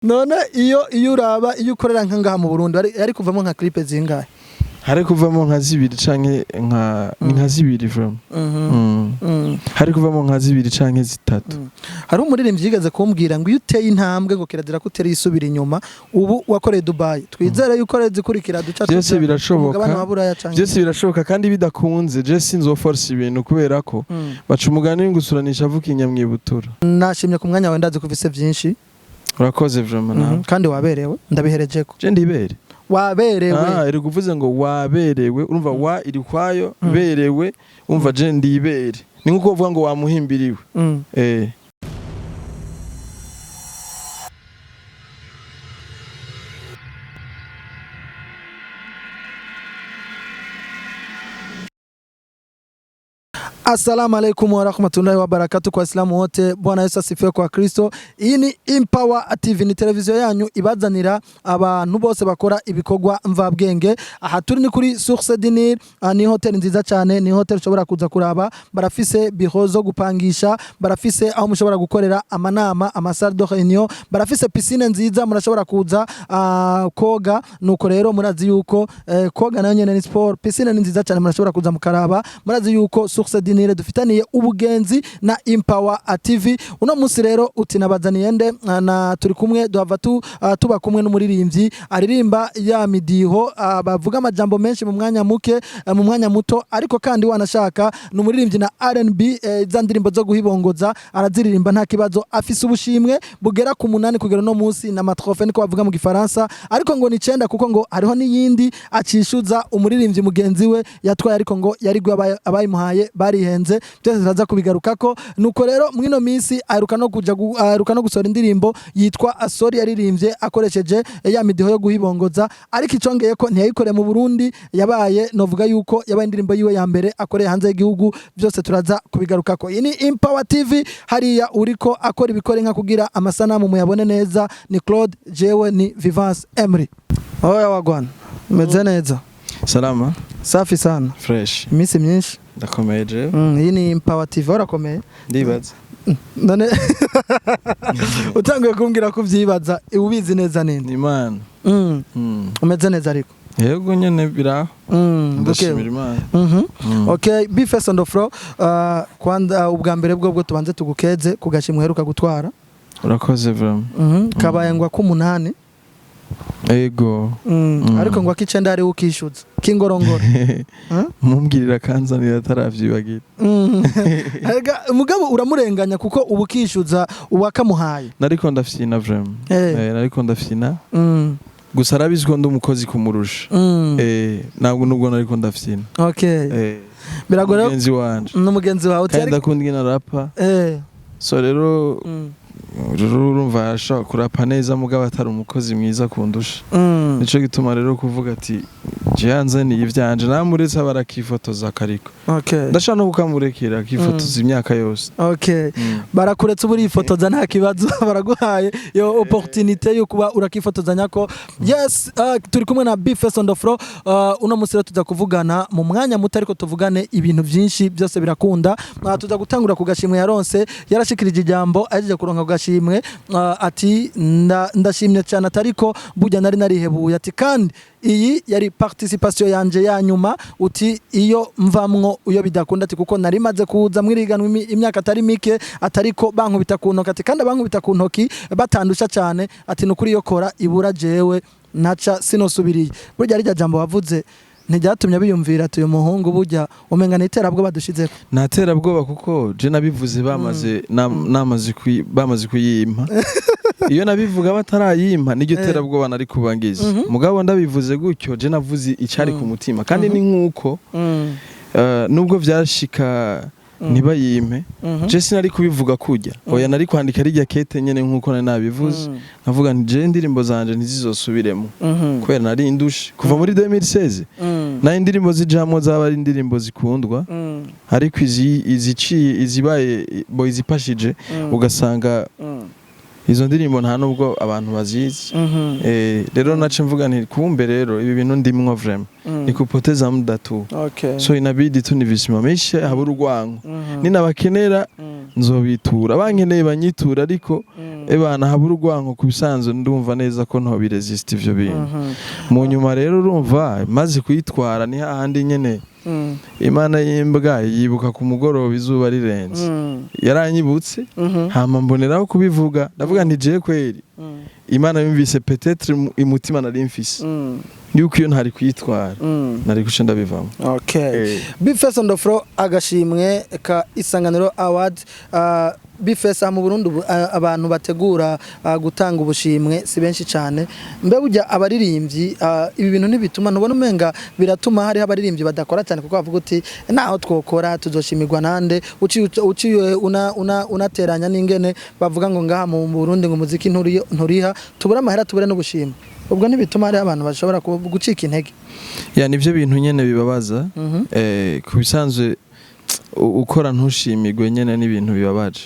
none iyo uraba iyo ukorera ngaha mu Burundi ari kuvamo nka clip zingahe hari kuvamo nka zibiri canke nka zibiri from hari kuvamo nka zibiri canke zitatu hari umuririmbyi yigeze kumbwira ngo iyo uteye intambwe ngo kirazira kutera isubira inyuma ubu wakoreye Dubai twizere yuko rezikurikira duca byose birashoboka kandi bidakunze je sinzoforce ibintu kubera ko baca umugani w'ingusuranisha avuka inyamwibutura nashimye ku mwanya wenda ufise byinshi urakoze vraiment kandi waberewe ndabiherejeko je ndibere waberewe iri kuvuze ngo waberewe urumva wa iri kwayo berewe umva je ndibere ni nkuko uvuga ngo wamuhimbiriwe Assalamu alaikum wa rahmatullahi wa barakatuh kwa Islamu wote. Bwana Yesu asifiwe kwa Kristo. Iyi ni Empower TV, ni televiziyo yanyu ibazanira abantu bose bakora ibikorwa mvabwenge. Aha turi ni kuri Source du Nil, ni hotel nziza cyane, ni hotel ushobora kuza kuraba, barafise biro zo gupangisha, barafise aho mushobora gukorera amanama, amasalle de réunion, barafise piscine nziza murashobora kuza koga. Nuko rero murazi yuko koga nayo nyene ni sport, piscine ni nziza cyane murashobora kuza mukaraba. Murazi yuko Source du Nil dufitaniye ubugenzi na Empower TV. Uno musi rero utinabazaniye nde na turi kumwe duhava tuba kumwe n'umuririmbyi aririmba ya midiho bavuga amajambo menshi mu mwanya muke mu mwanya muto, ariko kandi wanashaka n'umuririmbyi na R&B za ndirimbo zo guhibongoza araziririmba nta kibazo, afise ubushimwe bugera ku 8 kugera no musi na matrofe niko bavuga mu gifaransa, ariko ngo ni 9 kuko ngo hariho n'iyindi acishuza umuririmbyi mugenzi we yatwaye, ariko ngo yari gwe abayimuhaye barihenze, byose turaza kubigarukako. Nuko rero mwino misi aheruka no gusora indirimbo yitwa Asori yaririmbye akoresheje ya midiho yo guhibongoza, ariko icongeye ko ntiyayikore mu Burundi, yabaye novuga yuko yabaye indirimbo yiwe ya mbere akoreye hanze y'igihugu, byose turaza kubigarukako. Iyi ni Empower TV, hariya uriko akora ibikore nka kugira amasanamu muyabone neza. Ni Claude, jewe ni Vivance Emery. Oya wagwana meze neza? Salama, safi sana, fresh, imisi myinshi ndakomeye je. Iyi ni Empower TV, urakomeye? Ndibaza none utanguye kumbwira ko vyibaza ubizi neza ninde? Imana. Umeze neza ariko? Yego nyene biraho. Ndashimira Imana. Okay, be first on the floor. Kwanda ubwa mbere bwo tubanze tugukeze kugashimwe heruka gutwara. Urakoze vraiment. Kabaye ngwa ku 8. Ego. Ariko ngwa kicenda ari ukishuza kingorongoro. Mumbwirira kanzanira ataravyibagira. Mugabo uramurenganya kuko ubukishuza uwakamuhaye. Nariko ndafyina vraiment. Nariko ndafyina. Gusa arabizwe ndo umukozi kumurusha. Ntabwo nubwo nariko ndafyina. Okay. Biragora umugenzi wanje. N'umugenzi wawe utari. Kandi akundwa na rapa. So rero urumva ashaka kurapa neza mugabo atari umukozi mwiza kundusha. Nico gituma rero kuvuga ati jihanze ni ivyanje namuretse barakifotoza kariko. Okay. Ndashaka no kukamurekera kifotoza imyaka yose. Okay. Barakuretse uburi ifotoza nta kibazo, baraguhaye yo opportunité yo kuba urakifotozanya ko. Yes, turi kumwe na Be First on the Floor. Uno musire tuza kuvugana mu mwanya muto, ariko tuvugane ibintu byinshi byose birakunda. Tuza gutangura kugashimwe yaronse, yarashikirije ijambo aje kuronka kugashimwe, ati ndashimye cyane atariko burya nari narihebuye, ati kandi iyi yari participation yanje ya nyuma, uti iyo mvamwo uyo bidakunda, ati kuko nari maze kuza mwiriganwa imyaka atari mike, atariko bankubita ku ntoki, ati kandi bankubita ku ntoki batandusha cyane, ati nukuri yo kora ibura jewe naca sinosubiriye. Burya ari jambo wavuze ntijyatumye biyumvira ati uyu muhungu burya umenga niterabwo badushizeko. Naterabwoba kuko je nabivuze bamaze kuyimpa. Iyo nabivuga batarayimpa niryo terabwoba nari kubangiza. Mugabo ndabivuze gutyo je navuze icari ku mutima, kandi ni nkuko nubwo vyashika nibayimpe je sinari kubivuga kujya oya nari kwandika rijya kete nyene nkuko nari nabivuze, navuga nti je indirimbo zanje ntizizosubiremo kwera nari indushe kuva muri 2016 na indirimbo zijamwo zaba ari indirimbo zikundwa, ariko izibaye izipashije ugasanga izo ndirimbo nta nubwo abantu bazizi. Rero nace mvuga nti kumbe rero ibi bintu ndimwo vraiment nikupoteza muda tu. So inabidi tunivisimamishe habura urwango, ninabakenera nzobitura, bankeneye banyitura, ariko ebana habura urwanko kubisanzwe ndumva neza ko nto biresist ivyo bintu mu nyuma rero urumva maze kuyitwara ni hahandi nyene Imana y'imbwa yibuka ku mugoroba izuba rirenze yaranyibutse hama mboneraho kubivuga ndavuga nti je kweri Imana yumvise peut-être imutima nari mfise yuko iyo ntari kuyitwara nari guca ndabivamo. Okay. Bifese ndofro agashimwe ka Isanganiro Award bifesa mu Burundi abantu bategura gutanga ubushimwe si benshi cyane mbe burya abaririmbyi ibi bintu ntibituma nubona umenga biratuma hari abaririmbyi badakora cyane kuko bavuga uti naho twokora tuzoshimirwa nande uciye unateranya n'ingene bavuga ngo ngaha mu Burundi ngo muziki nturiha tubura amahera tubure no gushima ubwo ntibituma hari abantu bashobora gucika intege ya nivyo bintu nyene bibabaza kubisanzwe ukora ntushimirwe nyene n'ibintu bibabaje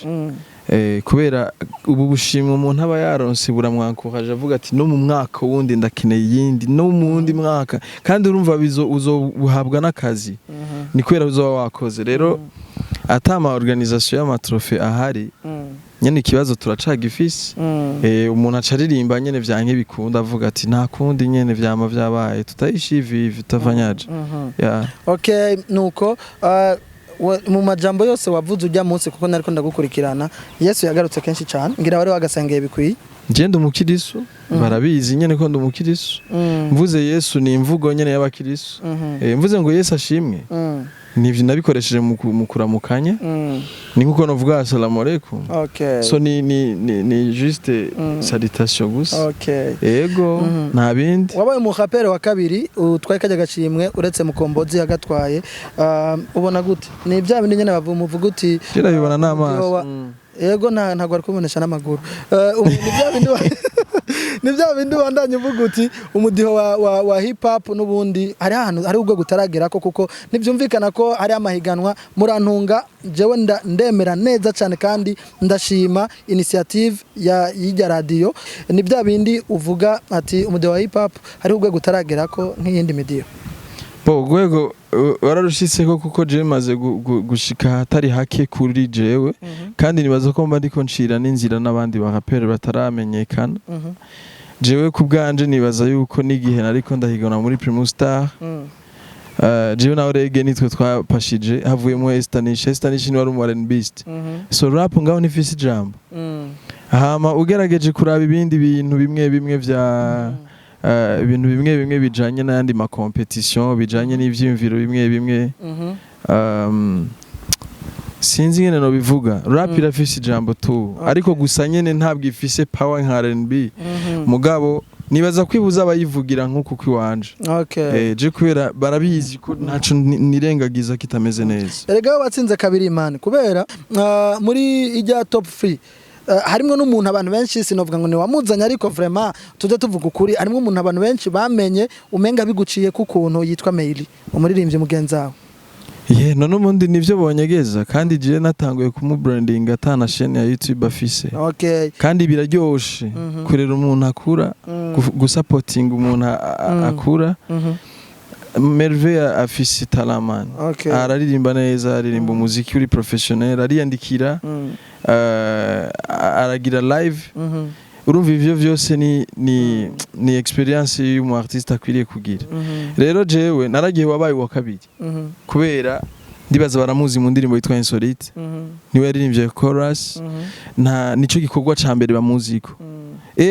kubera ubu bushimwe umuntu aba yaronse buramwankoraje avuga ati no mu mwaka wundi ndakeneye yindi no mu wundi mwaka kandi urumva uzobuhabwa n'akazi ni kubera uzoba wakoze rero atama organisation y'amatrofe ahari nyene ikibazo turacagifise umuntu acaririmba nyene vyanke bikunda avuga ati nta kundi nyene vyama vyabaye tutayishivi tutavanyaje okay nuko mu majambo yose wavuze ujya munsi kuko nariko ndagukurikirana Yesu yagarutse kenshi cyane ngira bari wagasangeye bikwiye Jende umukiriso barabizi nyene ko ndumukiriso mvuze Yesu ni imvugo nyene y'abakiriso mvuze ngo Yesu ashimwe nivyo nabikoresheje mu kuramukanya ni nkuko novuga assalamu alaikum so ni juste salutation gusa ego nta bindi wabaye mu rapere wa kabiri utwaye kajya gashimwe uretse mukombozi yagatwaye ubona gute ni bya bindi nyene bavuga uti kirabibona n'amaso ego ntago ari kubonesha n'amaguru ni bya bindi bandanye uvuga uti umudiho wa hip hop n'ubundi hari ahantu hari ubwo gutaragera ko kuko nibyumvikana ko hari amahiganwa murantunga jewe ndemera neza cyane kandi ndashima initiative y'ijya radio ni bya bindi uvuga ati umudiho wa hip hop hari ubwo gutaragera ko nk'iyindi midiho gwego wararushitseko kuko je maze gushika hatari hake kuri jewe kandi nibaza ko mba ndiko ncira n'inzira n'abandi barapere bataramenyekana jewe kubganje nibaza yuko nigihe nariko ndahigana muri Primus Star jewe na Orege nitwe twapashije havuyemo Estanish ni wari mu R&Bist so rap ngaho nifise jambo hama ugerageje kuraba ibindi bintu bimwe vya ibintu bimwe bijanye n'andi ma competition bijanye n'ivyiyumviro bimwe sinzi ngene no bivuga rap irafise ijambo tu ariko gusa nyene ntabwo ifise power nka R&B mugabo nibaza kwibuza abayivugira nkuko kwiwanje je kubera barabizi ko ntaco nirengagiza kitameze neza erega batsinze kabiri imana kubera muri ijya top 3 harimo n'umuntu abantu benshi sinovuga ngo ni wamuzanye ariko vraiment tuje tuvuga ukuri harimo umuntu abantu benshi bamenye umenga biguciye kukuntu yitwa Maili umuririmbyi mugenzawe none ubundi nivyo bonyegeza kandi je natanguye kumubranding atana chaîne ya YouTube afise kandi biraryoshe kurera umuntu akura gusupporting umuntu akura Merveille afise talaman araririmba neza aririmba umuziki uri professionnel ariyandikira aragira live urumva ivyo vyose ni experience y'umu artiste akwiriye kugira rero jewe naragiye wabaye wa kabiri kubera ndibaza baramuzi mu ndirimbo yitwa Insolite niwe yaririmbye chorus nico gikorwa ca mbere bamuziko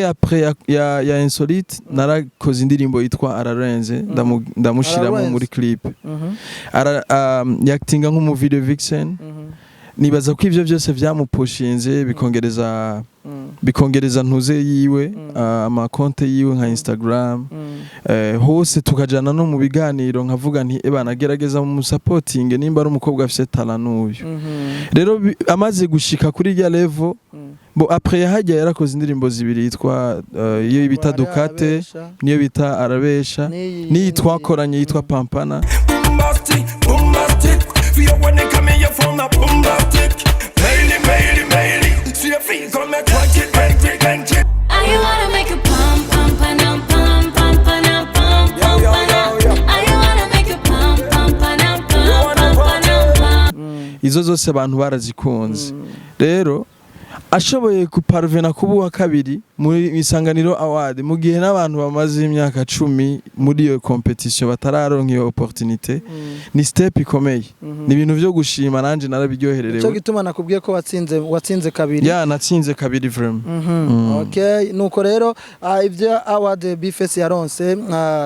après ya Insolite narakoze indirimbo yitwa Ararenze ndamushiramo muri clip yaktinga nk'umu video vixen nibaza ko ivyo byose vyamupushinze bikongereza ntuze yiwe ama konte yiwe nka Instagram hose tukajana no mu biganiro nkavuga nti ebana gerageza mu supporting nimba ari umukobwa afite talent n'uyu rero amaze gushika kuri ya level bo après yahajya yarakoze indirimbo zibiri yitwa iyo bita Dukate niyo bita Arabesha ni twakoranye yitwa Pampana izo zose abantu barazikunze rero ashoboye kuparvena kubuha kabiri muri isanganiro award mu gihe n'abantu bamaze imyaka 10 muri iyo competition batararonka iyo opportunité ni step ikomeye ni ibintu byo gushima nanje narabiryohererewe cyo gituma nakubwiye ko watsinze kabiri natsinze kabiri vraiment okay nuko rero ivyo award bifese yaronse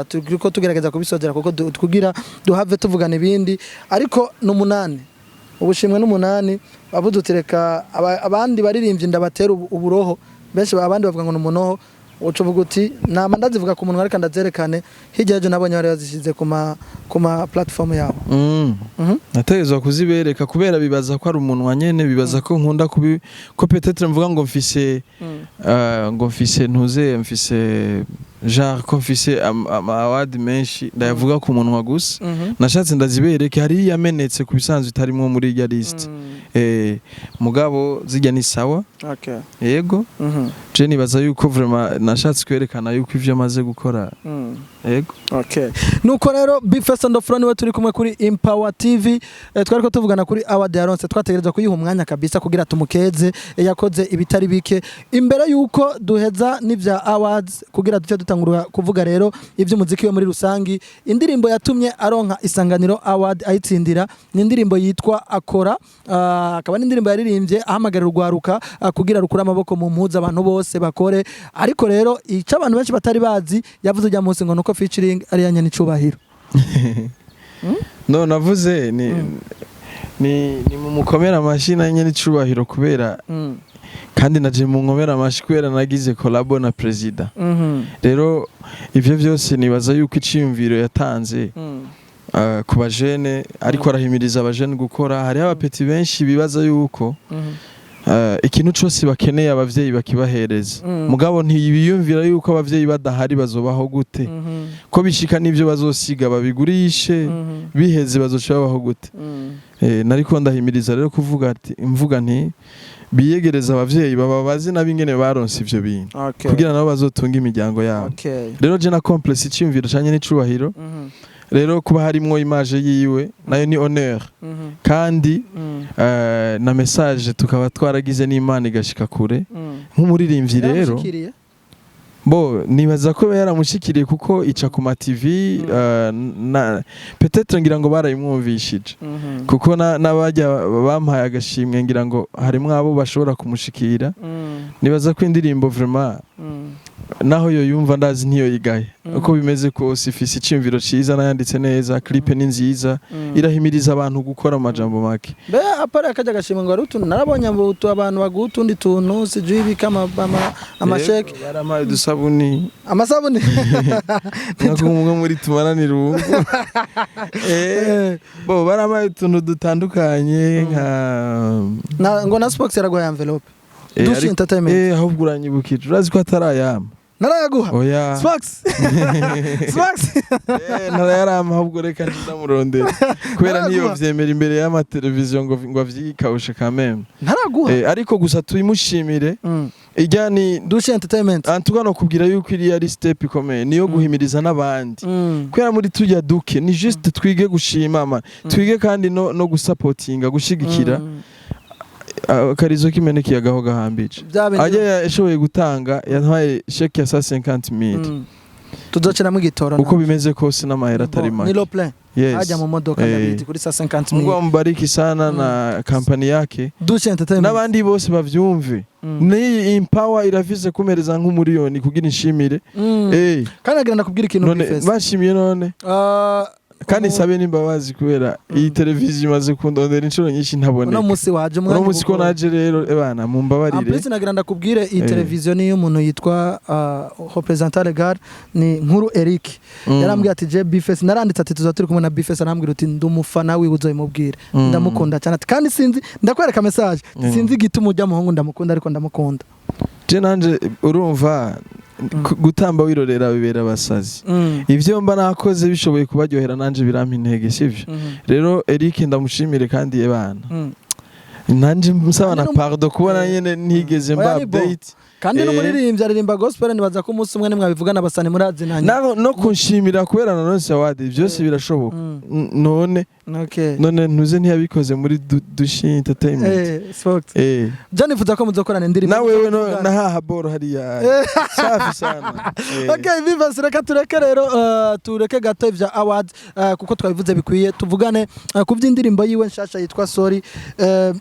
turiko tugerageza kubisozera kuko kugira duhave tuvugana ibindi ariko n'umunani ubushimwe n'umunani bavudutireka abandi baririmbye ndabatera uburoho benshi abandi bavuga ngo n'umunoho ucuvuga uti nama ndazivuga ku muntu ariko ndazerekane higeje nabonye bari bazishize kuma platform yabo nategezwa kuzibereka kubera bibaza ko ari umuntu wanyene bibaza ko nkunda ko peut-être mvuga ngo mfise ntuze mfise genre ko mfise award menshi ndayavuga ku muntu wagusa nashatse ndazibereke hari yamenetse ku bisanzwe itarimo muri ya list mugabo zijya ni sawa okay yego je nibaza yuko vraiment nashatse kwerekana yuko ivyo amaze gukora yego okay nuko rero Bifest and Front we turi kumwe kuri Empower TV twariko tuvugana kuri award yaronse twategereza kuyiha umwanya kabisa kugira tumukeze yakoze ibitari bike imbere yuko duheza n'ivya awards kugira duce dutangura kuvuga rero ivy'umuziki we muri rusangi indirimbo yatumye aronka isanganiro award ayitsindira ni indirimbo yitwa Akora akaba n'indirimbo yaririmbye ahamagarira urwaruka kugira rukura amaboko mu mpuza abantu bose bakore ariko rero ica abantu benshi batari bazi yavuze ujya munsi ngo nuko featuring ari yanya n'icubahiro no navuze ni mu mukomera mashina yanya n'icubahiro kubera kandi naje mu nkomera amashi kubera nagize collabo na president rero ivyo byose nibaza yuko icyiyumviro yatanze ku bajene ariko arahimiriza abajene gukora hari abapeti benshi bibaza yuko ikintu cyose bakeneye abavyeyi bakibahereza mugabo ntibiyumvira yuko abavyeyi badahari bazobaho gute ko bishika n'ivyo bazosiga babigurishe biheze bazoca babaho gute nariko ndahimiriza rero mvuga nti biyegereza abavyeyi bababazi nabingene baronse ivyo bintu kugira nabo bazotunga imiryango yabo rero je na complexe icyumviro cyanye n'icubahiro rero kuba harimwo image yiwe nayo ni honneur kandi na message tukaba twaragize n'Imana igashika kure nk'umuririmbyi rero bo nibaza ko yaramushikiriye kuko ica ku ma TV peut-être ngira ngo barayimwumvishije kuko nabajya bampaye agashimwe ngira ngo harimo abo bashobora kumushikira nibaza ko indirimbo vraiment naho yo yumva ndazi ntiyo yigaye uko bimeze kose ifise icyumviro ciza nayanditse neza clip ni nziza irahimiriza abantu gukora amajambo make be apare akaja gashimwe ngo arutu narabonye ngo abantu bagutundi tuntu sijui bikama amasheke yaramaye dusabuni amasabuni nakumwe muri tumaranira ubu bo baramaye tuntu dutandukanye nka ngo na Spox yaragwa envelope Dushi entertainment ahubwo uranyibukije urazi ko atarayama narayaguha oya Spox narayarama ahubwo reka ndamurondera kubera niyo vyemera imbere y'ama televiziyo ngo avyikawushe kameme naraguha ariko gusa tuyimushimire ijya ni Dushi entertainment antugano kubwira yuko iri ari step ikomeye niyo guhimiriza n'abandi kwera muri tujya duke ni juste twige gushima twige kandi no gusupportinga gushigikira karizo kimeneki yagaho gahambije aje yashoboye gutanga yantwaye sheke ya 150,000 tudocera mu gitoro uko bimeze kose n'amahera atari make ni lo plein ajya mu modoka ndabiti kuri 150,000 ngo mbariki sana na company yake Dushi entertainment n'abandi bose bavyumve ni Empower iravize kumereza nk'umuriyoni kugira inshimire kandi agenda kubwira ikintu bashimiye none kandi sabe n'imbabazi kubera iyi televiziyo imaze kundondera inshuro nyinshi ntaboneka uno musi waje uno musi ko naje rero ebana mumbabarire Amplisi nagira ndakubwire iyi televiziyo niyo umuntu yitwa representant legal ni Nkuru Eric yarambwiye ati je Bifest naranditse ati tuzaturi kumwe na Bifest arambwira uti ndumufana wiwe uzoyimubwire ndamukunda cyane kandi sinzi ndakwereka message sinzi gituma ujya muhungu ndamukunda ariko ndamukunda je nanje urumva gutamba wirorera bibera basazi ivyo mba nakoze bishoboye kubaryohera nanje birampa intege sivyo rero Eric ndamushimire kandi yebana nanje musaba na pardon kubona nyene ntigeze mba update kandi no muririmbyi aririmba gospel nibaza ko umunsi umwe mwabivugana basane murazinanye no kunshimira kubera nanone award byose birashoboka none Okay. none ntuze ntiyabikoze muri dushi entertainment Jani fuza ko muzokorana indirimbo nawe we na haha boro hariya safi sana Okay, viva reka tureke rero tureke gato ivya awards kuko twabivuze bikwiye tuvugane ku vy'indirimbo yiwe nshasha yitwa Sorry.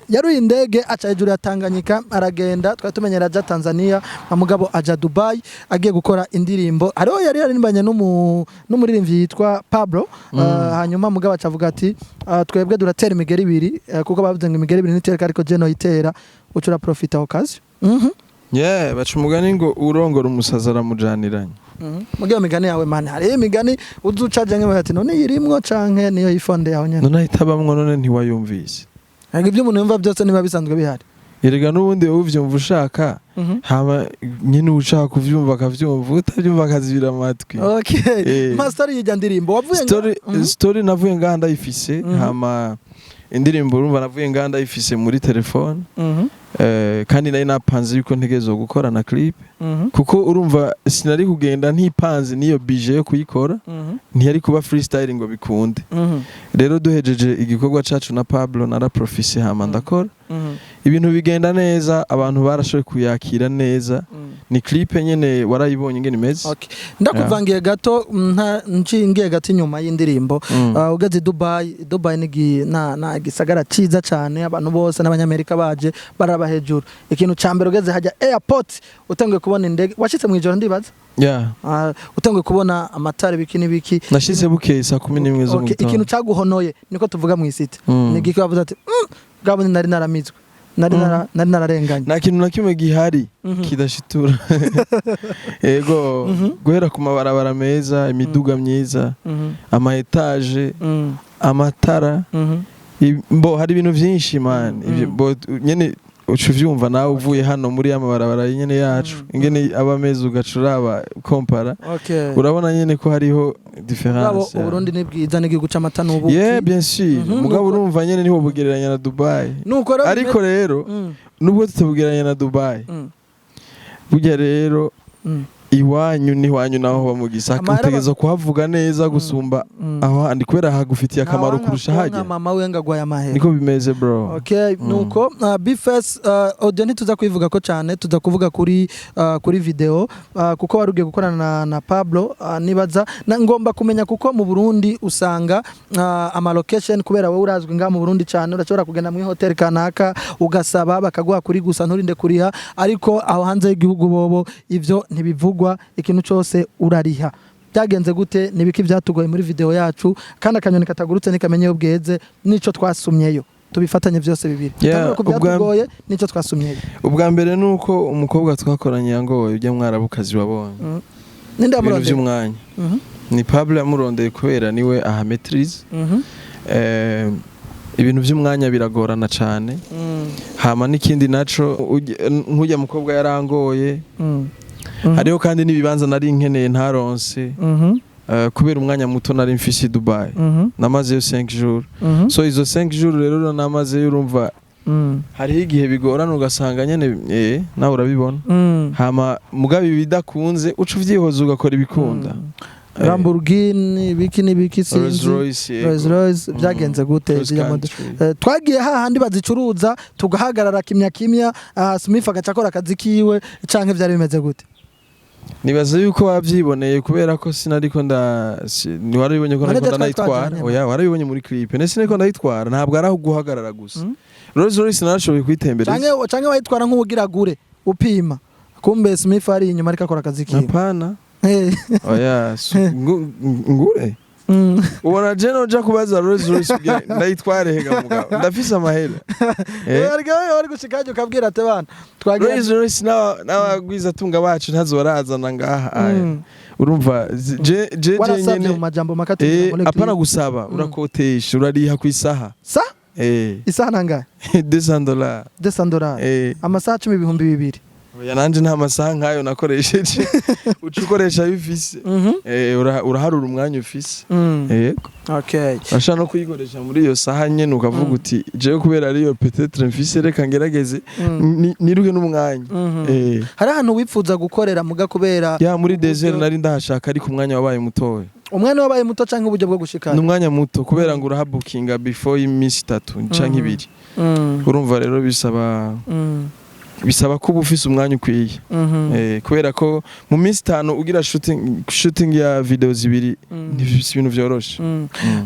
Yaruye indege aca hejuru ya Tanganyika aragenda twatumenyera aja Tanzania amugabo aja Dubai agiye gukora indirimbo hariho yari yaririmbanye n'umuririmbyi yitwa Pablo hanyuma mugabo acavuga ati twebwe duratera imigeri ibiri kuko bavuze ngo imigeri ibiri nitera ariko je no itera ucura profita occasion baca umugani ngo urongora umusaza aramujaniranye mugiye migani yawe man hari imigani uzucaje nke bati none yirimwo canke niyo yifonde yawe nyene none hitabamwo none ntiwayumvise ariko ibyo umuntu yumva byose niba bisanzwe bihari erega n'ubundi uvyumva ushaka hama nyine ushaka kuvyumva akavyumva utavyumva akazibira amatwi. Okay. Master yijya ndirimbo wavuye story navuye ngaha ndayifise hama indirimbo urumva navuye ngaha ndayifise muri telefone kandi nari napanze yuko ntegezo gukora na clip kuko urumva sinari kugenda ntipanze niyo budget yo kuyikora ntiyari kuba freestyle ngo bikunde rero duhejeje igikorwa cacu na Pablo nara profise hama ndakora ibintu bigenda neza abantu barashoye kuyakira neza ni clip nyene warayibonye ngene imeze. Okay. Ndakuvangiye gato nshingiye gato inyuma y'indirimbo ugeze Dubai na gisagara ciza cyane abantu bose n'abanyamerika baje baraba hejuru ikintu cambere ugeze hajya airport utangiye kubona indege washitse mu ijoro ndibaza utangiye kubona amatara biki nashitse bukeye saa 11 zo mu ikintu caguhonoye niko tuvuga mu isite nigiki bavuze ati gabone nari naramizwe nari nararenganye nta kintu na kimwe gihari kidashitura ego guhera ku mabarabara meza imiduga myiza ama etage amatara hari ibintu byinshi man nyene ucuvyumva nawe uvuye hano muri amabarabara nyene yacu ingene abameze ugacuraba kompara urabona nyene ko hariho difference. Burundi ni bwiza n'igihugu c'amata n'ubuki. Bien sûr mugabo urumva nyene niho bugereranya na Dubai ariko rero nubwo tutabugereranya na Dubai burya rero iwanyu naho ba mu Gisaka utegeza kuhavuga neza gusumba aho handi kubera hagufitiye akamaro kurusha hajya mama wenga gwa yamahe niko bimeze bro. Okay nuko bifes audio ntituza kuivuga ko cyane tuza kuvuga kuri video kuko warugiye gukorana na Pablo nibaza ngomba kumenya kuko mu Burundi usanga ama location kubera wowe urazwi nga mu Burundi cyane urashobora kugenda mu hotel kanaka ugasaba bakaguha kuri gusa nturinde kuriha ariko aho hanze y'igihugu bobo ivyo ntibivugwa ikintu cyose urariha byagenze gute nibiki byatugoye muri video yacu kandi akanyoni katagurutse nikamenye ubweze nico twasumyeyo tubifatanye byose bibiri ko byatugoye nico twasumyeyo ubwa mbere nuko umukobwa twakoranye yangoye ujya mwarabukazi wabonye ninde amurondeye by'umwanya ni Pablo amurondeye kubera niwe aha maîtrise ibintu by'umwanya biragorana cyane hama n'ikindi naco nkujya mukobwa yarangoye hariho kandi nibibanza nari nkeneye ntaronse kubera umwanya muto nari mfise Dubai namazeyo 5 jours so izo 5 jours rero namazeyo urumva hariho igihe bigorana ugasanga nyene nawe urabibona hama mugabe bidakunze uca uvyihoza ugakora ibikunda Lamborghini biki sinzi Rolls Royce byagenze gute twagiye hahandi bazicuruza tugahagarara kimya Smith agacakora akazi kiwe canke vyari bimeze gute nibaza yuko wabyiboneye kubera ko sinariko ni warabibonye ko nakunda nayitwara warabibonye muri clip nese niko ndayitwara ntabwo araho guhagarara gusa Rolls Royce narashoboye kwitembereza canke wayitwara nk'ubugiragure upima kumbe Smith ari inyuma ariko akora akazi kiwe apana ngure ubona jeno uja kubaza Rolls Royce ndayitware hega mugabo ndafise amahera wari gushikaje ukabwira ate bana twagira Rolls Royce n'abagwiza tunga bacu ntazobarazana ngaha urumva je nyene mu majambo makati apana gusaba urakotesha urariha ku isaha isaha nangahe $200 amasaha 10,200 nanje nta masaha nkayo nakoresheje ucukoresha bifise uraharura umwanya ufise yego okay asha no kuyikoresha muri iyo saha nyene ukavuga uti je kubera ariyo peut-être mfise reka ngerageze niruke n'umwanya hari ahantu wifuza gukorera muga kubera muri desert nari ndahashaka ariko umwanya wabaye mutowe umwanya wabaye muto canke uburyo bwo gushikana n'umwanya muto kubera ngo urahabukinga before imisi 3 canke 2 urumva rero bisaba ko ufise umwanya ukwiye kubera ko mu minsi 5 ugira shooting ya video zibiri n'ibintu ibintu vyoroshe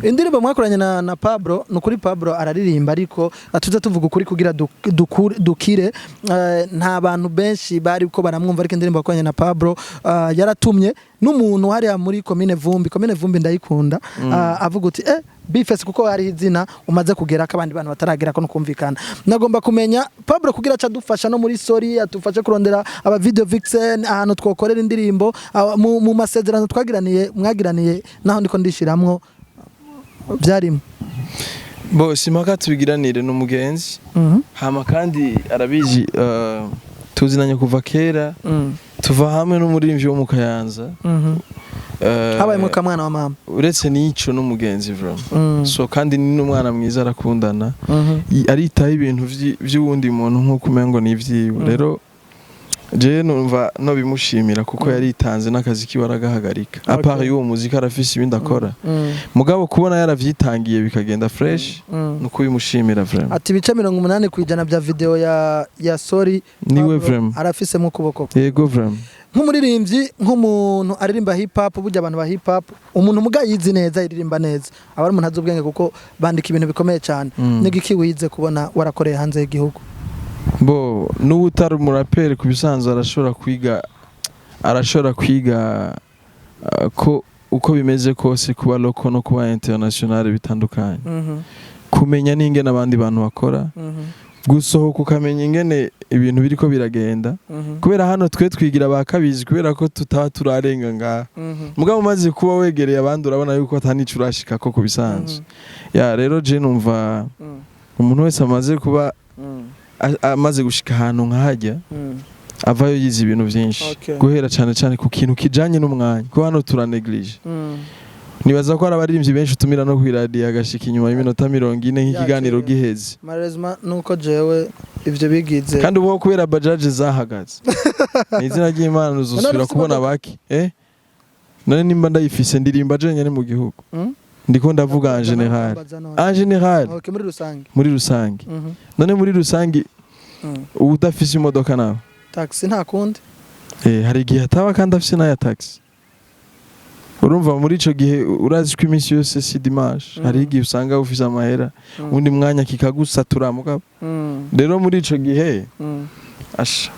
indirimbo mwakoranye na Pablo nukuri Pablo araririmba ariko atuza tuvuga ukuri kugira dukire nta bantu benshi bari ko baramwumva ariko indirimbo yakoranye na Pablo yaratumye n'umuntu hari muri commune Vumbi ndayikunda avuga uti bifese kuko hari izina umaze kugera akabandi bantu bataragera ko nukumvikana nagomba kumenya Pablo kugira aca dufasha no muri story atufashe kurondera aba video vixen ahantu twokorera indirimbo mu masezerano mwagiraniye naho ndiko ndishiramwo byarimo simaka tubigiranire n'umugenzi hama kandi arabizi tuzinanye kuva kera tuva hamwe n'umurimvyi wo mu Kayanza habaye mu kamwana wa mama uretse nico n'umugenzi so kandi ni n'umwana mwiza arakundana aritaho ibintu vy'uwundi muntu nk'uko umengo n'ivyiwe rero je numva no bimushimira kuko yaritanze n'akazi kiwe aragahagarika apart y'uwo muzika arafise ibindi akora mugabo kubona yaravyitangiye bikagenda fresh nuko bimushimira vraiment ati bice 80 kwijana bya video ya sorry niwe vraiment arafise mu kuboko yego vraiment nk'umuririmbyi nk'umuntu aririmba hip hop burya abantu ba hip hop umuntu muga yizi neza iririmba neza abari umuntu azubwenge kuko bandika ibintu bikomeye cyane n'igiki wize kubona warakoreye hanze y'igihugu n'utari umuraperi kubisanzwe arashobora kwiga ko uko bimeze kose kuba local no kuba international bitandukanye kumenya n'ingene abandi bantu bakora gusohoka ukamenya ingene ibintu biriko biragenda kubera hano twe twigira bakabizi kubera ko tutaba turarenga ngaha mugabo umaze kuba wegereye abandi urabona yuko atanico urashika ko kubisanzwe rero je numva umuntu wese amaze kuba amaze gushika ahantu nkahajya avayo yize ibintu byinshi guhera cyane ku kintu kijanye n'umwanya ko hano turaneglige nibaza ko arabaririmbyi benshi utumira no kwiradiyo agashika inyuma y'iminota 40 nk'ikiganiro giheze malezima nuko jewe ivyo bigize kandi ubo kubera bajaje zahagaze n'izina ry'Imana uzusubira kubona baki none nimba ndayifise ndirimba je nyene mu gihugu ndiko ndavuga en general muri rusangi none muri rusangi udafise imodoka nawe taxi nta kundi hari igihe ataba kandi afise na ya taxi urumva muri ico gihe urazi ko iminsi yose si dimanche hari igihe usanga ufise amahera undi mwanya kikagusatura mugabo rero muri ico gihe asha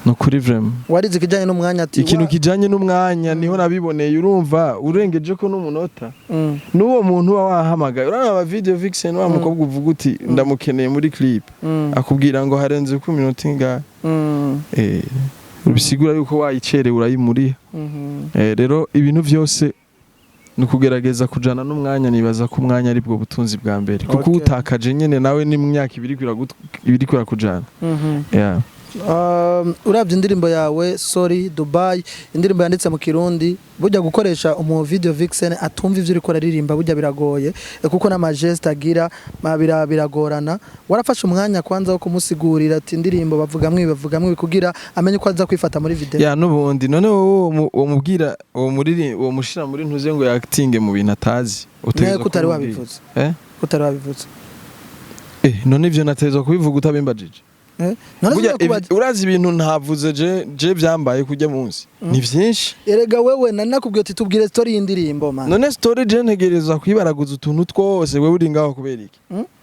no kuri vraiment warize kijanye n'umwanya ati ikintu kijanye n'umwanya niho nabiboneye urumva urengeje ko n'umunota n'uwo muntu wahamagaye urana aba video vixen wa mukobwa uvuga uti ndamukeneye muri clip akubwira ngo harenze ku minota inga bisigura yuko wayicerewe urayimuriha rero ibintu vyose nukugerageza kujana n'umwanya nibaza ko umwanya ari bwo butunzi bwa mbere kuko utakaje nyene nawe ni mu myaka ibiri kujana urabye indirimbo yawe sorry Dubai indirimbo yanditse mu Kirundi burya gukoresha umu video vixen atumva ivyo uriko aririmba burya biragoye kuko na majeste agira biragorana warafashe umwanya kwanza wo kumusigurira ati indirimbo bavugamwe kugira amenye ko aza kwifata muri video n'ubundi none uwo mubwira uwo mushira muri ntuze ngo acting mu bintu atazi utegeka kutari wabivuze none ivyo natezwa kubivuga utabimbajije urazi ibintu ntavuze je byambaye kujya munsi ni byinshi erega wewe nanakubwiye ati tubwire story y'indirimbo man none story je ntegereza kwibaraguza utuntu twose wewe uri ngaho kubera iki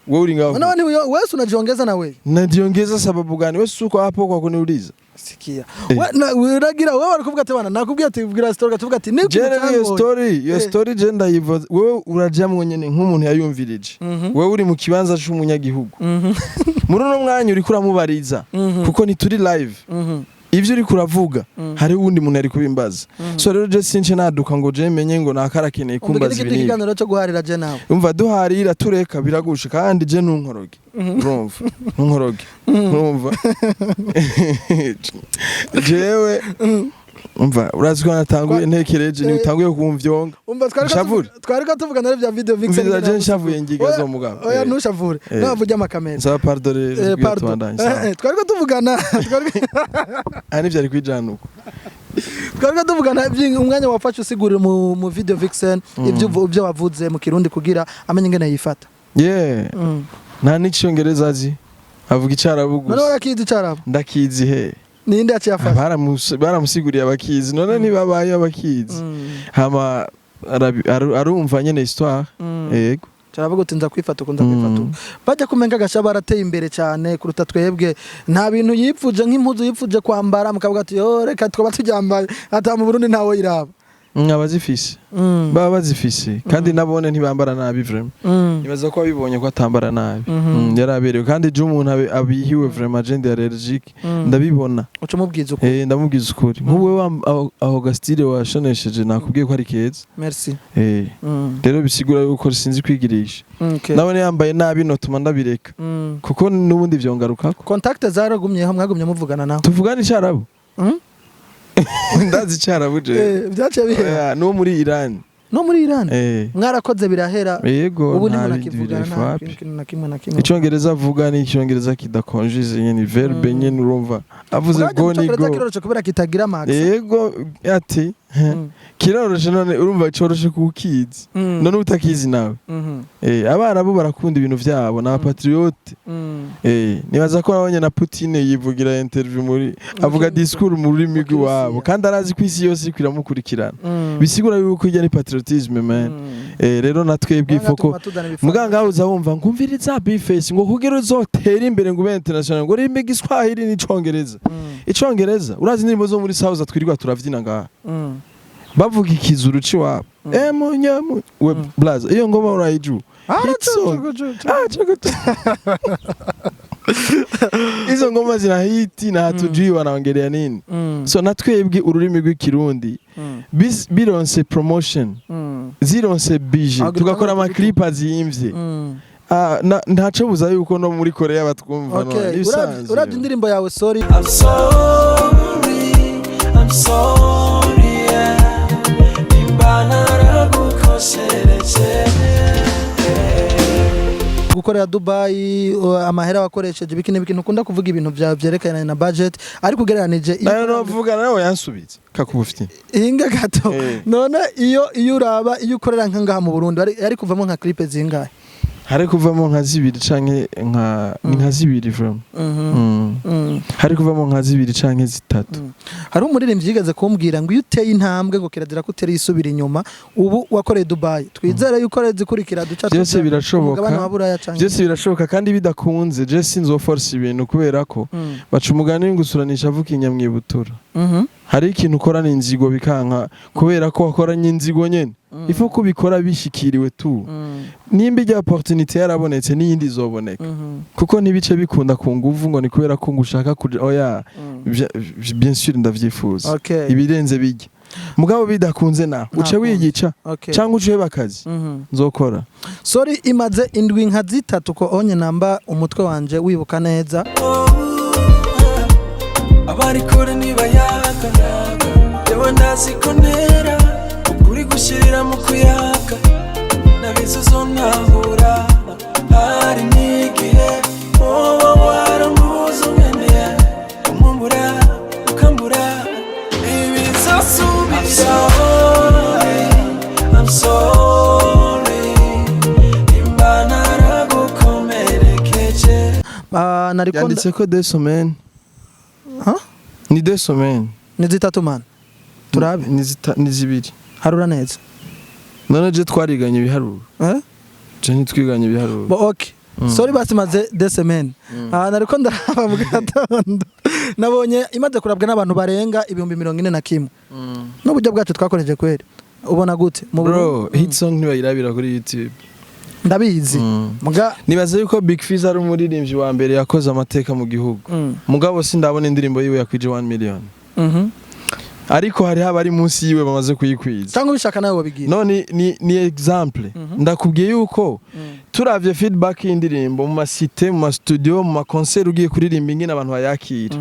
wewe uri ngaho none wewe unajiongeza na wewe najiongeza sababu gani wewe suko hapo kwa kuniuliza sikia uragira wewe arikuvuga ati bana nakubwiye ati bwira story gatuvuga ati niko iyo story je ndayivuze wewe urajamwe nyene nk'umuntu yayumvirije wewe uri mu kibanza cy'umunyagihugu muri no mwanya uri kuramubariza kuko ni turi live ivyo uri kuravuga hari wundi muntu ari kubimbaza so rero je since naduka ngo je menye ngo nakarakeneye kumbaza ibintu ikiganiro cyo guharira je nawe umva duharira tureka biragusha kandi je nunkoroge urumva nunkoroge urumva jewe umva urazi ko natanguye ntekereje ni utanguye kumvyonga umva twari ko tuvugana n'ivya video vixen biza je nshavuye ngiga zo mugabo oya ntushavure navuye amakamera ça pardonner twandanye twari ko tuvugana ani vyari kwijanuko Twariko tuvugana umwanya wafashe usigurira mu video vixen ibyo wavuze mu Kirundi kugira amenye ingene yifata. Nta n'icyongereza azi avuga icyarabu gusa. None warakizi icyarabu? Ndakizi he. Ninde aciyafasha? Baramusiguriye abakizi none ntibabaye abakizi. Hama arumva nyene histoire. Yego. Cyaravuga uti nza kwifata ukunda kwifata. Bajya kumenga gasha barateye imbere cyane kuruta twebwe. Nta bintu yipfuje nk'impuzu yipfuje kwambara mukavuga ati yo reka twaba tujyambaye ata mu Burundi ntawo iraba. Abazifise baba bazifise kandi nabone ntibambara nabi vraiment nibaza ko abibonye ko atambara nabi yaraberewe kandi je umuntu abihiwe vraiment agende allergique ndabibona uco mubwiza ukuri ndamubwiza ukuri nk'uwe aho gastile washonesheje nakubwiye ko ari keza merci rero bisigura yuko sinzi kwigirisha nabone yambaye nabi no tuma ndabireka kuko nubundi vyongarukako contact zaragumyeho mwagumye muvugana naho tuvugana icyarabu ndazi icyarabu je byace bihera no muri Iran mwarakoze birahera ubu ni munakivugana na kimwe icyongereza avuga ni icyongereza kidakonjize nyene verbe nyene urumva avuze go ni go kiroroshe kubera kitagira max yego ati kiroroshe none urumva coroshe kukizi none utakizi nawe abana bo barakunda ibintu vyabo na patriote nibaza ko abanye na Putin yivugira interview muri avuga discours mu rurimi rwabo kandi arazi kwisi yose kwiramukurikirana bisigura yuko ijya ni patriotisme man rero natwe bwifoko muganga uza wumva ngumviriza bifesi ngo kugero zotera imbere ngo be international ngo rimbe giswahili n'icongereza icongereza urazi indirimbo zo muri South twirirwa turavyina ngaha bavuga ikizuru ci wabo munyamu we blaza iyo ngoma urayiju izo ngoma zina hiti na hatujui wanaongelea nini so natwebwe ururimi rw'ikirundi bironse promotion zironse bije tugakora ama clip azimvye ntaco buza yuko no muri Korea batwumva no uravye indirimbo yawe sorry I'm sorry imbana gukoseretse gukorera Dubai amahera wakoresheje bikine bikintu ukunda kuvuga ibintu byawe byerekana na budget ariko ugereranije no vuga nawe yansubiza kakubufite inga gato none iyo uraba iyo ukorera ngaha mu Burundi ari kuvamo nka clip zingahe hari kuvamo nka zibiri canke nka zibiri from hari kuvamo nka zibiri canke zitatu hari umuririmbyi yigaze kumbwira ngo iyo uteye intambwe ngo kirazira ko utera isubira inyuma ubu wakoreye Dubai twizere yuko rezi kurikira duca byose birashoboka kandi bidakunze je sinzo force ibintu kubera ko baca umugani ngusuranisha avuka inyamwibutura hari ikintu ukorana inzigo bikanka kubera ko wakoranye inzigo nyene ifo kubikora bishikiriwe tu nimba ijya opportunity yarabonetse n'iyindi izoboneka kuko ntibice bikunda ku nguvu ngo ni kubera ko ngushaka oya bien sûr ndavyifuza ibirenze bijya mugabo bidakunze na uce wiyica cyangwa uce bakazi nzokora sorry imaze indwi nka zitatu ko onye namba umutwe wanje wibuka neza abari kure niba yaka yewe ndazikonera kuri gushirira mu kuyaka nabizo zonahura hari nigihe wowe waramuzo nkeneye umumbura ukambura ibizasubira I'm sorry imbana ragukomerekeje yanditse ko des semaines ni des semaines ni zitatu man turabe ni zibiri harura neza none je twariganye ibiharuro je ntitwiganye ibiharuro okay sorry basimaze des semaines nariko ndaraba mu gatondo nabonye imaze kurabwa n'abantu barenga 41,000 n'uburyo bwacu twakoreje kweri ubona gute bro hit song ntibayirabira kuri YouTube ndabizi muga nibaze yuko Big Fizz ari umuririmbyi wa mbere yakoze amateka mu gihugu mugabo sindabona indirimbo yiwe yakwije 1 million ariko hari habari munsi yiwe bamaze kuyikwiza cyangwa bishaka nawe wabigira none ni example ndakubwiye yuko turavye feedback y'indirimbo mu masite mu studio mu concert ugiye kuririmba ingene abantu bayakira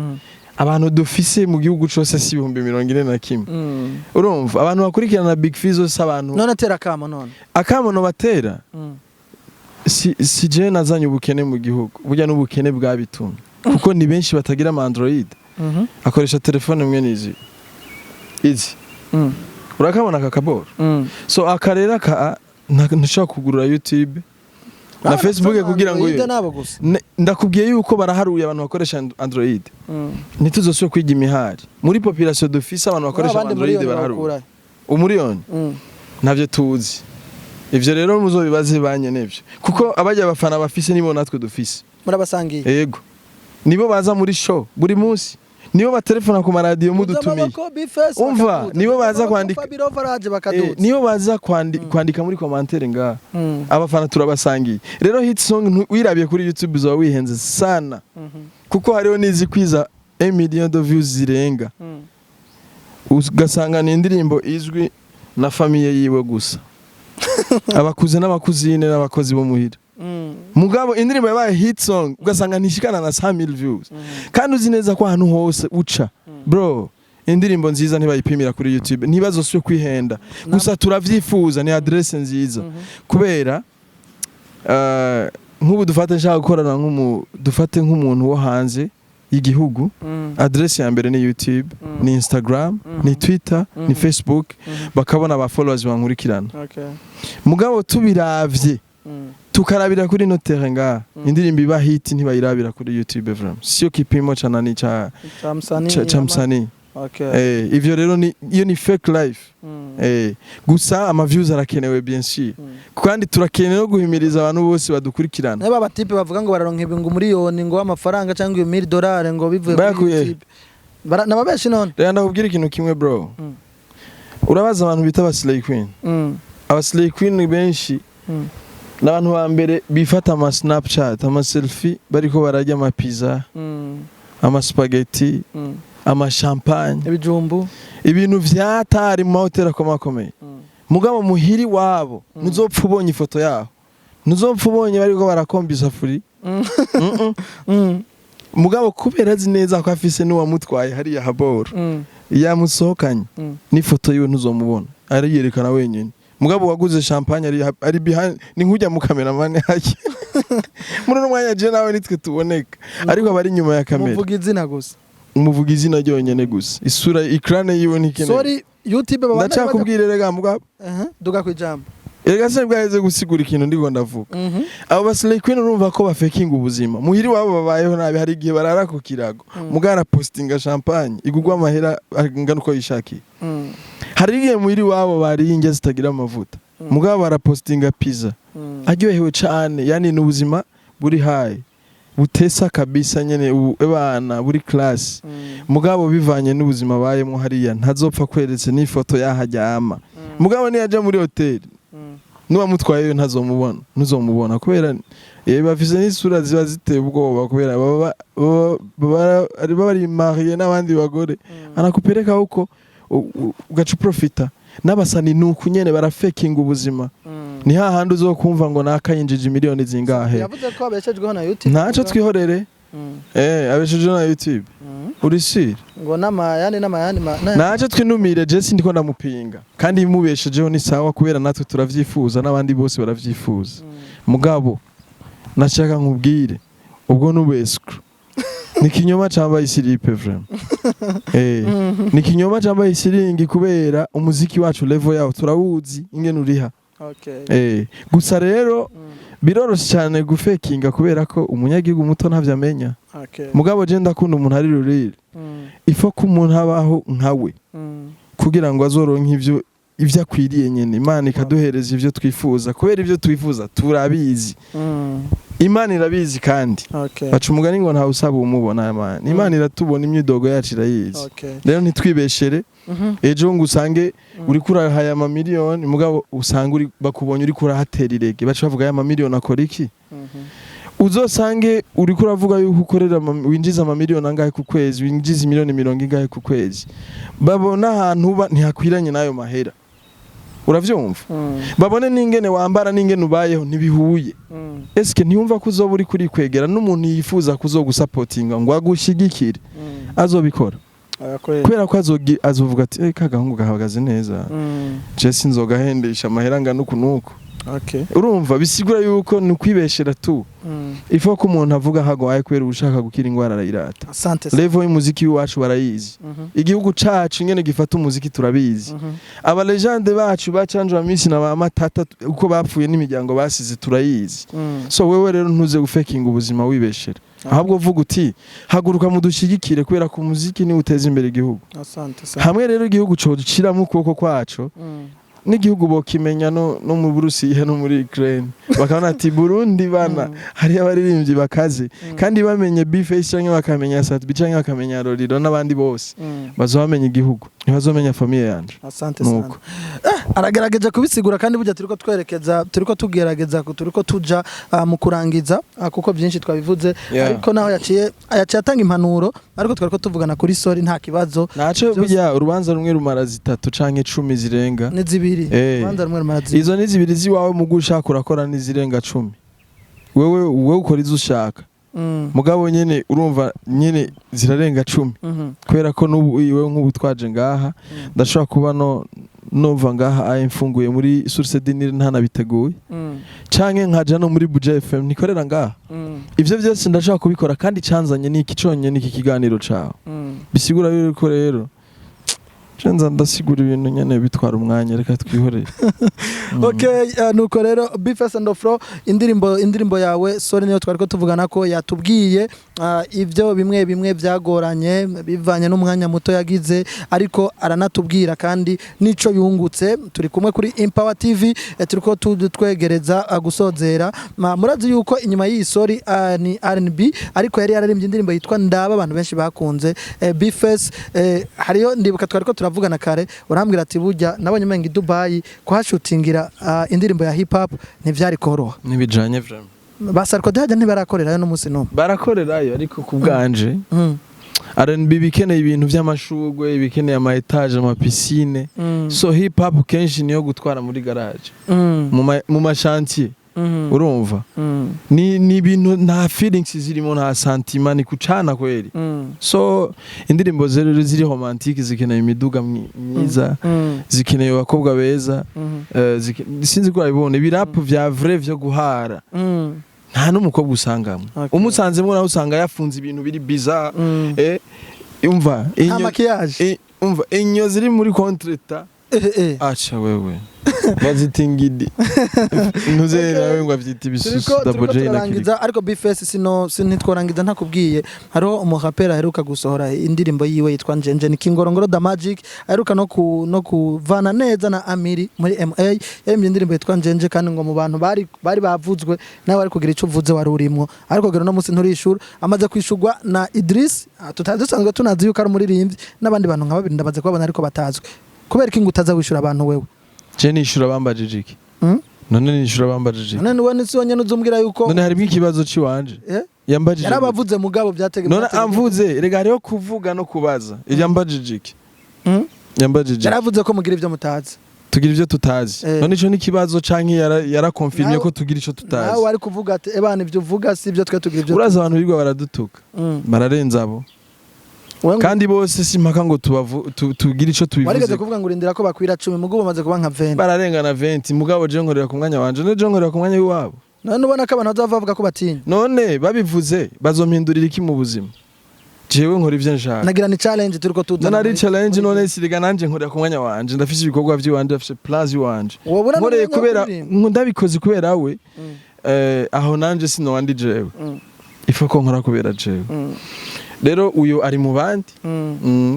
abantu dufise mu gihugu cyose si 41,000 urumva abantu bakurikirana Big Fizz ose abantu none atera akamo no batera si je nazanye ubukene mu gihugu burya n'ubukene bwabitumye kuko ni benshi batagira ama Android akoresha telefone mwe nizi izi urakabona aka kaboro so akarera ka ntashaka kugurura YouTube na Facebook kugira ngo ndakubwiye yuko baraharuye abantu bakoresha Android ntituzosubira kwiga imihari muri population d'office abantu bakoresha Android baraharuye umuriyoni ntabyo tuzi ivyo rero muzobibaze banye nevyo kuko abajya abafana bafise nibo natwe dufise murabasangiye yego nibo baza muri show buri munsi nibo batelefona ku maradiyo mudutumiye umva nibo baza kwandika nibo baza kwandika muri commentaire ngaha abafana turabasangiye rero hit song wirabiye kuri YouTube zo wihenze sana kuko hariho nizi kwiza 1 million de views zirenga ugasanga ni indirimbo izwi na famille yiwe gusa abakuze n'abakuzine n'abakozi bo muhira mugabo indirimbo yabaye hit song ugasanga ntishikana na 100,000 views kandi uzi neza ko ahantu hose uca bro indirimbo nziza ntibayipimira kuri YouTube ntibazosubye kwihenda gusa turavyifuza ni adresse nziza kubera nk'ubu dufate nshaka gukorana dufate nk'umuntu wo hanze igihugu adresse ya mbere ni YouTube ni Instagram ni Twitter ni Facebook bakabona aba followers bankurikirana mugabo tubiravye tukarabira kuri notere ngaha indirimbo iba hit ntibayirabira kuri YouTube vraiment sio kipimo cha nani cha msanii ivyo rero iyo ni fake life gusa ama views arakenewe bien sûr kandi turakeneye no guhimiriza abantu bose badukurikirana naba batipe bavuga ngo bararonka ibingo miliyoni ngo amafaranga cyangwa $1,000,000 ngo bivuye kuri YouTube nababeshi none rero ndakubwira ikintu kimwe bro urabaza abantu bita aba slay queen aba slay queen benshi n'abantu ba mbere bifata ama Snapchat ama selfie bariko barajya ama pizza ama spaghetti ama champagne ibijumbu ibintu vyatari mu mahoteli akomakomeye mugabo muhiri wabo nuzopfa ubonye ifoto yaho nuzopfa ubonye bariko barakomba isafuri mugabo kubera azi neza ko afise n'uwamutwaye hariya haboro yamusohokanye n'ifoto yiwe ntuzomubona ari yerekana wenyine mugabo waguze champagne ari behind ni nkujya mu cameraman haki muri no mwanya je nawe nitwe tuboneka ariko bari nyuma ya kamera muvuga izina gusa umuvuga izina ryonyene gusa isura ikrane yiwe ntikene sorry YouTube babana ndacakubwire rega mugabo duga kwijambo erega se bwaheze gusigura ikintu ndiko ndavuga abo baslay queen urumva ko bafekinga ubuzima muhiri wabo babayeho nabi hari igihe barara ku kirago mugara postinga champagne igugwa amahera angana uko yishakiye hari igihe muhiri wabo bari inge zitagira amavuta mugabo barapostinga pizza aryohewe cyane yani n'ubuzima buri high butesa kabisa nyene ebana buri class mugabo bivanye n'ubuzima bayemo hariya ntazopfa kweretse n'ifoto yahajyama mugabo ni yaje muri hotel nuwa mutwaye ntuzomubona kubera bafise n'isura ziba ziteye ubwoba kubera bari mariye n'abandi bagore anakupereka uko ugaca profita n'abasani nuko nyene barafekinga ubuzima ni hahandi uzokumva ngo nakayinjije miliyoni zingahe yavuze ko abeshejweho na YouTube ntaco twihorere abeshejweho na YouTube urishira ngo n'amayani naco twinumire je sindiko ndamupinga kandi mubeshejeho ni sawa kubera natwe turavyifuza n'abandi bose baravyifuza mugabo nashaka nkubwire ubwo nubesku ni kinyoma cyambaye isiripe vraiment ni kinyoma cyambaye isiringi kubera umuziki wacu level yawo turawuzi ingene uriha gusa rero biroroshe cyane gufekinga kubera ko umunyagihugu muto ntavyo amenya mugabo je ndakunda umuntu ari rurire ifo ko umuntu abaho nkawe kugira ngo azoronke ivyo akwiriye nyene Imana ikaduhereza ivyo twifuza kubera ivyo twifuza turabizi Imana irabizi kandi baca umugani ngo ntawe usaba umubona Imana iratubona imyidogo yacu irayizi rero ntitwibeshere ejo ngo usange uri kurahaya ama miliyoni mugabo usanga bakubonye uri kurahatera irege baca bavuga ya miliyoni akora iki uzosange uri kuravuga yuko ukorera winjiza ama miliyoni angahe ku kwezi winjiza miliyoni 40 ingahe ku kwezi babona ahantu ntihakwiranye nayo mahera uravyumva babone n'ingene wambara n'ingene ubayeho ntibihuye eske ntiyumva ko uzoba uri kuri kwegera n'umuntu yifuza kuzogusupportinga ngo agushigikire azobikora kubera ko azovuga ati kagahungu gahagaze neza je sinzogahendesha amahera ngana uku nuko Okay. urumva bisigura yuko ni kwibeshera tu ifo ko umuntu avuga hagwaye kwera ushaka gukira ingwara arayirata. Asante. Level y'umuziki wacu barayizi. Igihugu cacu ingene gifata umuziki turabizi. Aba legende bacu bacanjwa misi na matata uko bapfuye n'imiryango basize turayizi. So wewe rero ntuze gufekinga ubuzima wibeshera. Ahubwo uvuga uti haguruka mudushigikire kubera ko umuziki ni uteza imbere igihugu. Asante. Hamwe rero igihugu cyo duciramo ukuboko kwacu. N'igihugu bokimenya no mu Burusiya no muri Ukraine bakabona ati Burundi bana hari abaririmbyi bakaze kandi bamenye Bface cyangwa bakamenya Satbi cyangwa bakamenya Roriro n'abandi bose bazomenya igihugu ntibazomenya famille yanje. Asante sana. Aragerageje kubisigura kandi burya turiko twerekeza turiko tugerageza turiko tuja mu kurangiza kuko byinshi twabivuze ariko naho yaciye atanga impanuro ariko twariko tuvugana kuri story nta kibazo naco burya urubanza rumwe rumara 3 canke 10 zirenga n'izibiri urubanza rumwe rumara izo n'izibiri ziwawe mu gushaka urakora n'izirenga 10 wewe ukora izo ushaka mugabo nyene urumva nyene zirarenga 10 kubera ko n'ubu iwe nk'ubu twaje ngaha ndashobora kuba nova ngaha ayimfunguye muri source dinire ntanabiteguye canke nkaja no muri Buja FM nikorera ngaha ivyo byose ndashobora kubikora kandi canzanye niki conye niki kiganiro cawe bisigura yuko rero Chenza ndasigura ibintu nyene bitwara umwanya reka twihoreye. Okay, nuko rero Bface and Afro indirimbo yawe sorry niyo twariko tuvugana ko yatubwiye ivyo bimwe byagoranye bivanye n'umwanya muto yagize ariko aranatubwira kandi nico yungutse turi kumwe kuri Empower TV turiko twegereza gusozera murazi yuko inyuma y'iyi story ni R&B ariko yari yararimbye indirimbo yitwa Ndaba abantu benshi bakunze Bface hariyo ndibuka twariko turavugana kare urambwira ati burya nabonye mengi Dubai kuhashutingira indirimbo ya hip hop ntivyari koroha nibijanye vraiment basariko daje ntibarakorerayo no musi no barakorerayo ariko kubganje R&B bikeneye ibintu by'amashugwe ibikeneye ama etage ama piscine so hip hop kenshi niyo gutwara muri garage mu mashantier urumva ni ibintu nta feelings zirimo nta sentiment ni kucana kweli so indirimbo zero ziri romantique zikeneye imiduga myiza zikeneye abakobwa beza sinzi ko abibone birap vya vrai vyo guhara nta n'umukobwa usangamo umusanzemo nawe usanga yafunze ibintu biri bizarre umva umva inyo ziri muri contrata acha wewe bazitingidi ntuze nawe ngo avyita ibisusu double J nakirangiza ariko Bface sinitworangiza ntakubwiye hariho umurapera aheruka gusohora indirimbo yiwe yitwa Njenje ni Kingorongoro da Magic aheruka no kuvana neza na Amiri muri MA yemye indirimbo yitwa Njenje kandi ngo mu bantu bari bavuzwe nawe ari kugira ico uvuze wari urimo ariko gero no musi nturishura amaze kwishurwa na Idris tutadusanzwe tunazi yuko ari umuririmbyi n'abandi bantu nka babiri ndabaze kubabona ariko batazwe kubera ko ingutaza wishura abantu wewe je nishura bambajije iki none nishura bambajije none wowe nisi wonyene uzumbwira yuko none harimo ikibazo ciwanje yambajije yarabavuze mugabo byatege none amvuze rega rero kuvuga no kubaza yambajije iki yambajije yaravuze ko mugira ivyo mutazi tugira ivyo tutazi none ico ni kibazo canke yarakonfirmye ko tugira ico tutazi nawe ari kuvuga ati ebana ivyo uvuga si ivyo twe tugira ivyo uraza abantu bigwa baradutuka bararenza abo kandi bose simpaka ngo tugira ico tubivuze warigeze kuvuga ngo urindira ko bakwira 10 mugubo maze kuba nka 20 bararengana 20 mugabo je nkorera ku mwanya wanje je nkorera ku mwanya w'iwabo none ubona ko abantu bazavuga ko batinya none babivuze bazompindurira iki mu buzima jewe nkora ivyo nshaka nagira ni challenge turiko tuza nari challenge none siriga nanje nkorera ku mwanya wanje ndafise ibikorwa by'iwanje ndafise plus y'wanje nkoreye kubera ndabikoze kubera we aho nanje sino wandi jewe ifo ko nkora kubera jewe rero uyo ari mu bandi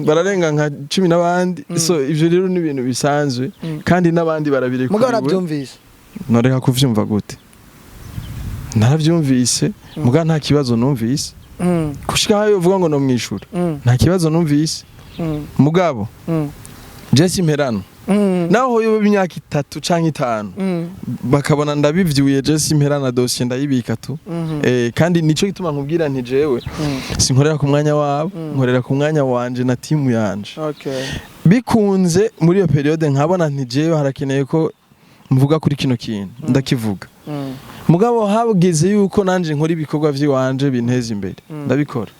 bararenga nka 10 n'abandi so ivyo rero ni ibintu bisanzwe kandi n'abandi barabire kuri mugara byumvise noreka kuvyumva gute naravyumvise muga nta kibazo numvise kushika hayo uvuga ngo no mwishura nta kibazo numvise mugabo Jesse Mperano naho yo imyaka 3 canke 5 bakabona ndabivyuye Jesse Mperano dossier ndayibika tu kandi nico gituma nkubwira nti jewe sinkorera ku mwanya wabo nkorera ku mwanya wanje na team yanje bikunze muri iyo periode nkabona nti jewe harakeneye ko mvuga kuri kino kintu ndakivuga mugabo habugeze yuko nanje nkora ibikorwa vy'iwanje binteza imbere ndabikora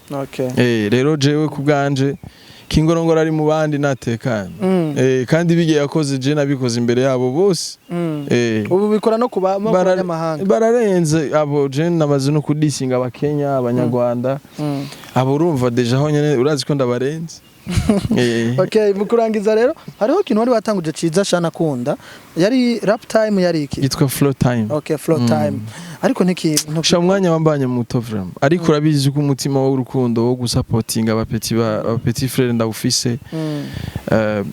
rero jewe ku bwanje kingorongora ari mu bandi natekanye kandi bigiye yakoze je nabikoze imbere yabo bose ubu bikora no kuba abanyamahanga bararenze abo je namaze no kudisinga abakenya abanyarwanda abo urumva deja aho nyene urazi ko ndabarenze okay mukurangiza rero hariho kintu wari watanguje ciza shana kunda yari rap time yari iki yitwa flow time okay flow time ariko sha umwanya wambanye muto vraiment ariko urabizi ko umutima w'urukundo wo gusupportinga abapeti frère ndawufise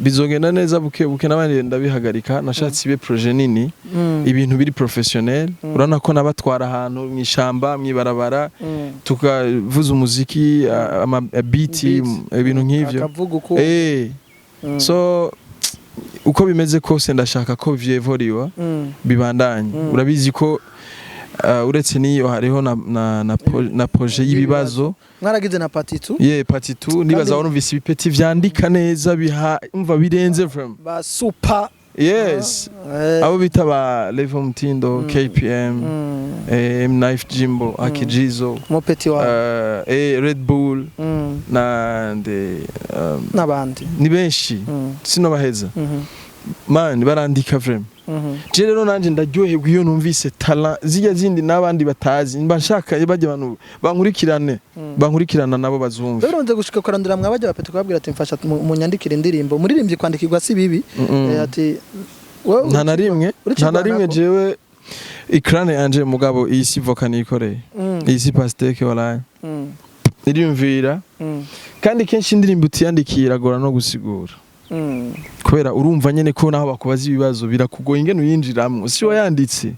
bizogenda neza buke nabandi ndabihagarika nashatse ibe projet nini ibintu biri professionnel urana ko nabatwara ahantu mwishamba mwibarabara tukavuza umuziki beat ibintu nk'ivyo so uko bimeze kose ndashaka ko vyevoriwa bibandanye urabizi ko uretse niyo hariho na projet y'ibibazo mwaragize na partie 2 partie 2 nibaza warumvise ibipeti vyandika neza biha umva birenze from ba super yes abo bita ba Level Mtindo KPM Knife Jimbo Akijizo mopeti wa Red Bull n'abandi ni benshi sino baheza man barandika vraiment je rero nanje ndaryoherwa iyo numvise talent zijya zindi nabandi batazi mbashaka bajye abantu bankurikirana nabo bazumva rero nze gushika kurandira mwabajye bapete kubabwira ati mfasha mu nyandikire indirimbo muririmbye kwandikirwa si bibi ati nta na rimwe jewe ikrane yanje mugabo iyi si voka nikoreye iyi si pasteke wala iriyumvira kandi kenshi indirimbo utiyandikira gora no gusigura kubera urumva nyene ko naho bakubaza ibibazo birakugoye ingene uyinjiramwe si wayanditse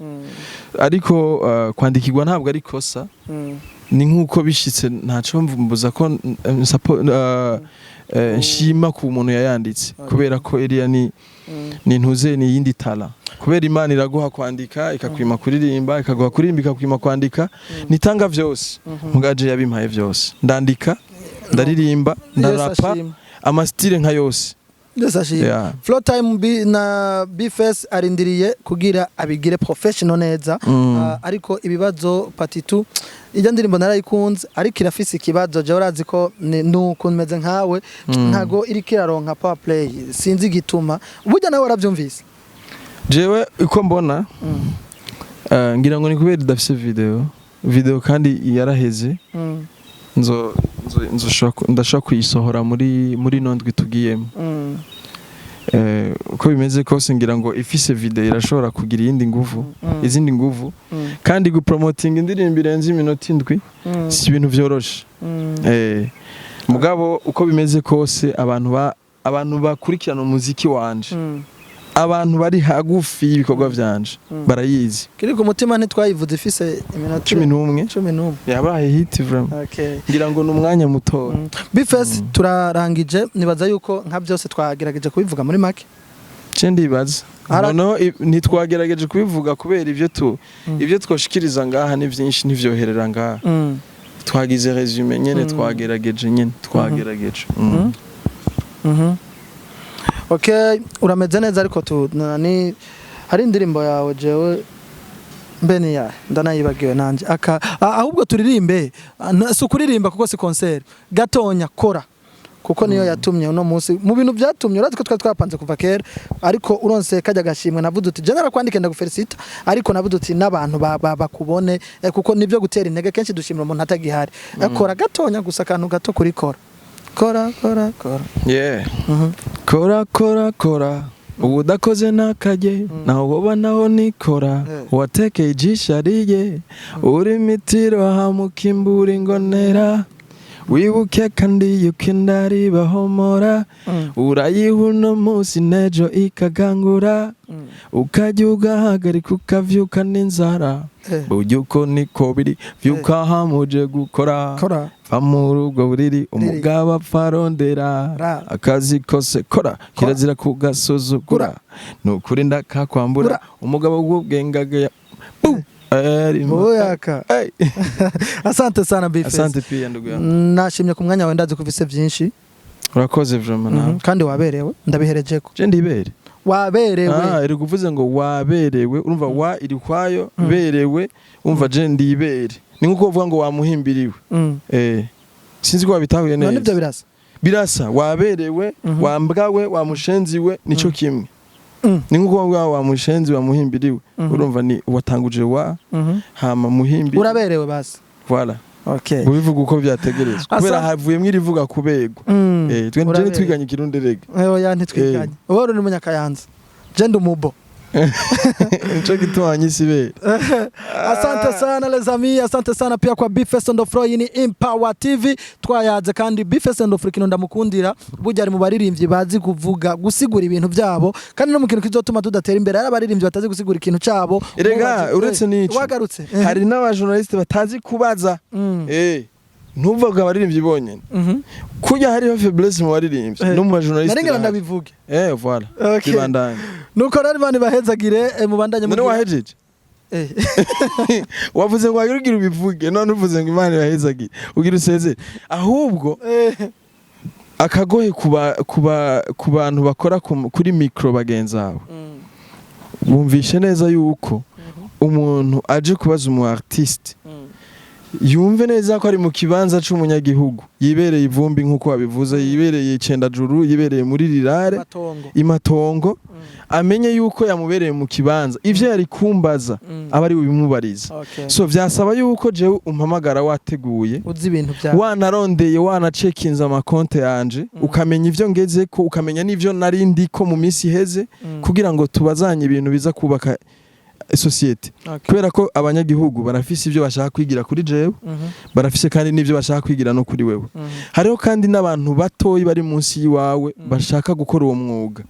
ariko kwandikirwa ntabwo ari kosa ni nkuko bishitse ntaco mvumbuza ko nshima ku muntu yayanditse kubera ko Elia ni ntuze ni yindi tala kubera Imana iraguha kwandika ikakwima kuririmba ikaguha kuririmba ikakwima kwandika nitanga vyose mugaje yabimpaye vyose ndandika ndaririmba ndarapa amastile nka yose Flow time na Bface arindiriye kugira abigire professional neza ariko ibibazo partie 2 ijya ndirimbo narayikunze ariko irafise ikibazo je urazi ko nuko meze nkawe ntago iri kiraronka power play sinzi gituma burya nawe waravyumvise jewe uko mbona ngira ngo ni kubera dafise video kandi yaraheze ndashaka kuyisohora muri nondwi tugiyemo uko bimeze kose ngira ngo ifise video irashobora kugira izindi nguvu kandi gupromoting indirimbo irenze iminota 7 si ibintu vyoroshe mugabo uko bimeze kose abantu bakurikirana umuziki wanje abantu bari hagufi y'ibikorwa vyanje barayizi kiri ku mutima ntitwayivuze ifise iminota 11 yabaye hit vraiment ngira ngo numwanya muto Bface turarangije nibaza yuko nka byose twagerageje kubivuga muri make ndibaza no ntitwagerageje kubivuga kubera ivyo twoshikiriza ngaha ni byinshi ntivyoherera ngaha twagize resume nyene twagerageje Okay urameze neza ariko nani hari indirimbo yawe jewe mbene ya ndanayibagiwe nanje ahubwo turirimbe so kuririmba kuko si concert gatonya kora kuko niyo yatumye uno munsi mu bintu byatumye urazi ko twapanze kuva kera ariko uronse kajya gashimwe navuze uti general kwandike ndagufelicita ariko navuze uti nabantu bakubone kuko nivyo gutera intege kenshi dushimira umuntu atagihari akora gatonya gusa kantu gato kuri kora yeah kora ubudakoze nakaje naho woba naho nikora watekeye ijishariye uri mitiro hamukimbura ingonera wibuke kandi yukindari bahomora urayihuno musi nejo ikagangura ukajuga hagarika ukavyuka n'inzara bujuko niko biri vyuka hamuje gukora amurugo buriri umugaba farondera akazi kose kora kirazira kugasuzugura nukuri ndakakwambura umugabo w'ubwengage Oyaka. Asante sana Bface. Asante pia ndugu yangu. Nashimye ku mwanya wenda zikufise byinshi. Urakoze vraiment. Kandi waberewe ndabiherejeko. Je ndibere. Waberewe. Iri kuvuze ngo waberewe urumva wa iri kwayo berewe umva je ndibere. Ni nkuko uvuga ngo wamuhimbiriwe. Sinzi ko wabitahuye neza. None byo birasa. birasa waberewe wambwawe wamushenziwe nico kimwe ni nkuko wamushenzi wamuhimbiriwe urumva ni watanguje wa hama muhimbi uraberewe basi voilà okay ubivuga uko byategerezwa kubera havuyemwe irivuga kubegwa twe twiganye kirundi rege oya ntitwiganye wowe uri munyakayanza je ndumubo nico gitwanye sibere asante sana les amis asante sana pia kwa Bifest on the floor ni Empower TV twayaze kandi Bifest on the floor kino ndamukundira burya ari mu baririmbyi bazi kuvuga gusigura ibintu byabo kandi no mu kintu kizotuma tudatera imbere ari abaririmbyi batazi gusigura ikintu cyabo erega uretse nico wagarutse hari n'abajournaliste batazi kubaza ntuvuga abaririmbyi bonyene kujya hariho faiblesse mu baririmbyi no mu bajournaliste narenga ndabivuge voilà kibandanye nuko rari bani bahezagire mu bandanye mu wahejeje wavuze ngo agirugira ubivuge none uvuze ngo Imana bahezagire ugira useze ahubwo akagohe ku bantu bakora kuri micro bagenzawe bumvishe neza yuko umuntu aje kubaza umu artiste yumve neza ko ari mu kibanza c'umunyagihugu yibereye ivumbi nkuko wabivuze yibereye Cendajuru yibereye muri rirare imatongo amenye yuko yamubereye mu kibanza ivyo yari kumbaza abari bimubariza so vyasaba yuko je umpamagara wateguye uzi ibintu bya wanarondeye wanacekinza amakonte yanje ukamenya ivyo ngeze ko ukamenya n'ivyo narindi ko mu minsi heze kugira ngo tubazanye ibintu biza kubaka societe kubera ko abanyagihugu barafise ivyo bashaka kwigira kuri jewe barafise kandi n'ivyo bashaka kwigira no kuri wewe hariho kandi n'abantu batoyi bari munsi yiwawe bashaka gukora uwo mwuga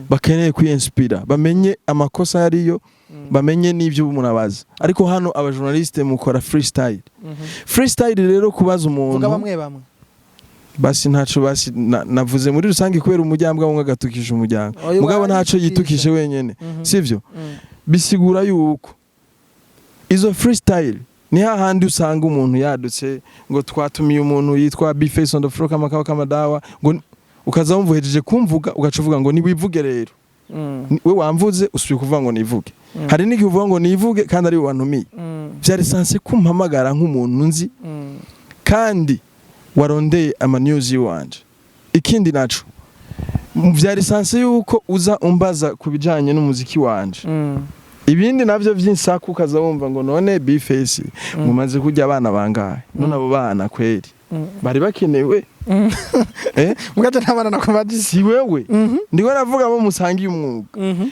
bakeneye kwinspira bamenye amakosa yariyo bamenye n'ivyo umunabaza ariko hano abajournaliste mukora freestyle freestyle rero kubaza umuntu vuga bamwe basi ntaco basi navuze muri rusange kubera umujyambwa umwe gatukije umujyango mugabo ntaco yitukije wenyene sivyo bisigura yuko izo freestyle ni hahandi usanga umuntu yadutse ngo twatumiye umuntu yitwa Bifest on the floor kamadawa ngo ukaza wumvuhejeje kumvuga ugacuvuga ngo ni wivuge rero we wamvuze usubiye kuvuga ngo nivuge hari n'igihe uvuga ngo nivuge kandi ari wantumiye byari sanse kumpamagara nk'umuntu nzi kandi warondeye ama news yiwanje ikindi naco byari sanse yuko uza umbaza kubijanye n'umuziki wanje ibindi navyo vy'insaku kaza wumva ngo none Bifest mumaze kujya abana bangahe none abo bana kweri bari bakenewe mugaje ntabana nakubaje si wewe ndiko navuga bo musangiye umwuga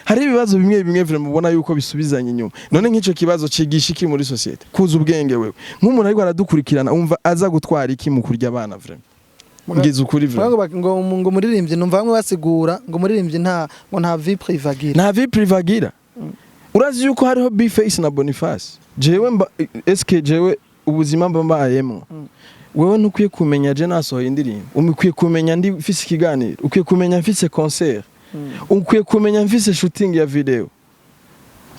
hari ibibazo bimwe vile mubona yuko bisubizanye inyuma none nk'ico kibazo cigisha iki muri societe kuza ubwenge wewe nk'umuntu ariko aradukurikirana umva aza gutwara iki mu kurya abana vile ngize ukuri vile ngo muririmbye numva bamwe basigura ngo muririmbye nta vie privagira urazi yuko hariho Bifest na Boniface jewe eske jewe ubuzima mbayemo wewe ntukwiye kumenya je nasohoye indirimbo umukwiye kumenya ndi mfise ikiganiro ukwiye kumenya mfise concert ukwiye kumenya mfise shooting ya video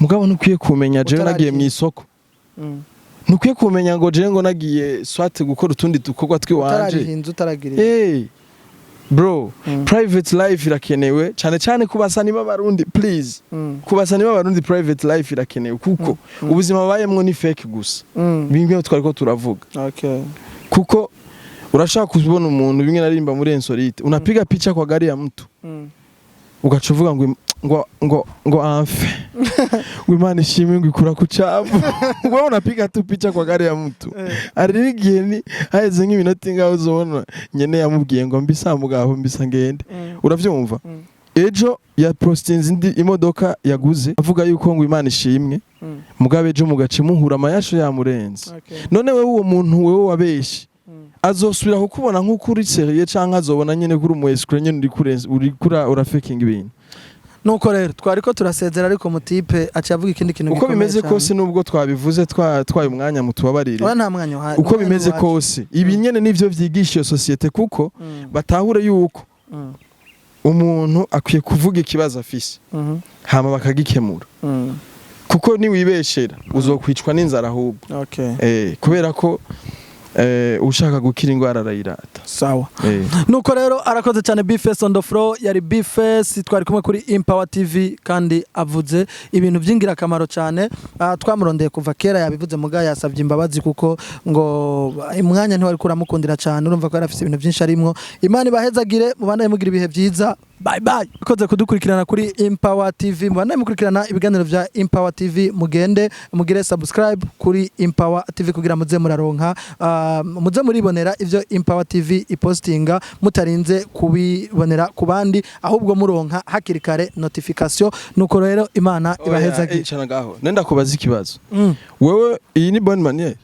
mugabo ntukwiye kumenya je nagiye mu isoko ntukwiye kumenya ngo je ngo nagiye swate gukora utundi dukorwa twiwanje bro private life irakenewe cyane kubasani b'abarundi please kubasani b'abarundi private life irakenewe kuko ubuzima babayemwo ni fake gusa bimwe twariko turavuga kuko urashaka kubona umuntu bimwe narimba muri Ensolite unapiga picha kwa gari ya mtu ugacuvuga ngo amfe wimana ishimwe ngo ikura ku cyavu wewe unapiga tu picha kwa gari ya mtu ari igihe ni haheze nk'iminota ingaho uzobona nyene yamubwiye ngo mbisa mugaho mbisa ngende uravyumva ejo ya postinze indi imodoka yaguze avuga yuko ngo Imana ishimwe mugabe ejo mugace muhura amayasho yamurenze none wewe uwo muntu wewe wabeshi azosubira kukubona nk'uko uri seriye canke azobona nyene kuri umu escrow nyene uri kura urafaking ibintu nuko rero twariko turasezera ariko mutipe acavuga ikindi kintu uko bimeze kose nubwo twabivuze twaye umwanya mutubabarire nta mwanya uko bimeze kose ibi nyene nivyo vyigisha iyo societe kuko batahure yuko umuntu akwiye kuvuga ikibazo afise hama bakagikemura kuko ni wibeshera uzokwicwa n'inzara ahubwo kubera ko ushaka gukira ingwara arayirata sawa nuko rero arakoze cyane Bface on the floor yari Bface twari kumwe kuri Empower TV kandi avuze ibintu byingira kamaro cyane twamurondeye kuva kera yabivuze muga yasavye imbabazi kuko ngo imwanya ntiwari kuramukundira cyane urumva ko yarafise ibintu byinshi arimwo Imana ibahezagire mubanaye mugira ibihe byiza bye bye koze kudukurikirana kuri Empower TV mubanaye mukurikirana ibiganiro vya Empower TV mugende mugire subscribe kuri Empower TV kugira muze muraronka muze muribonera ivyo Empower TV ipostinga mutarinze kubibonera kubandi ahubwo muronka hakiri kare notification nuko rero Imana ibahezagire cyane ngaho nenda kubaza ikibazo wewe iyi ni bonne manière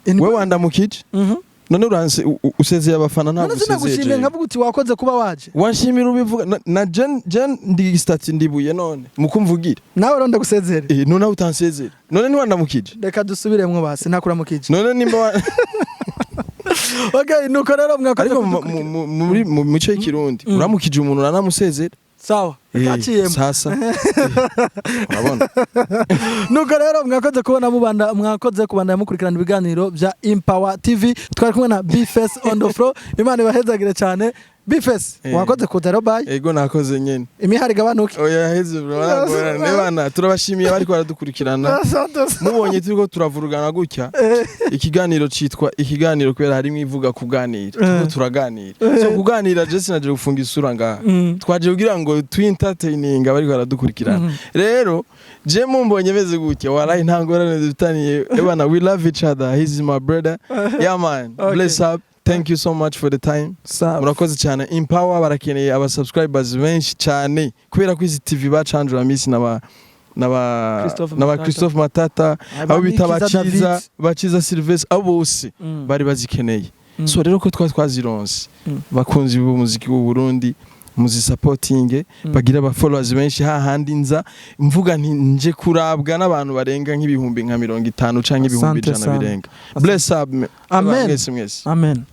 wewe wandamukije none uranse usezeye abafana ntabwo usezeye nagushimye nkavuga uti wakoze kuba waje wanshimira ubivuga na Jen ndi stati ndibuye none mukumvugira nawe ronda gusezere none utansezere none ni wandamukije reka dusubiremwe basi ntakuramukije none nimba okay nuko rero mwakoze ariko mu mico y'Ikirundi uramukije umuntu uranamusezera sawa kaciyemo sasa urabona nuko rero mwakoze kubona mwakoze kubanda mukurikirana ibiganiro vya Empower TV twari kumwe na Bface on the floor Imana ibahezagire cyane Bface wakoze kudaro bye ego nakoze nyene imihari gabanuke oya heze bro nebana turabashimiye bari baradukurikirana mubonye turiko turavurugana gutya ikiganiro citwa ikiganiro kwera harimo ivuga kuganira turiko turaganira so kuganira je sinaje gufunga isura ngaha twaje kugira ngo entertaining abari baradukurikirana rero je mumbonye beze gutya warayi ntangorane dutaniye ebana we love each other he is my brother yeah man bless up thank you so much for the time murakoze cyane Empower barakeneye aba subscribers benshi cyane kubera ko izi TV bacanjura misi naba Christophe Matata abo bita baciza Sylvestre abo bose bari bazikeneye so rero ko twazironse bakunzi b'umuziki w'u Burundi muzi supporting bagira aba followers benshi hahandi nza mvuga nje kurabwa n'abantu barenga nk'ibihumbi nka 50 canke ibihumbi 100 birenga bless up amen mwese amen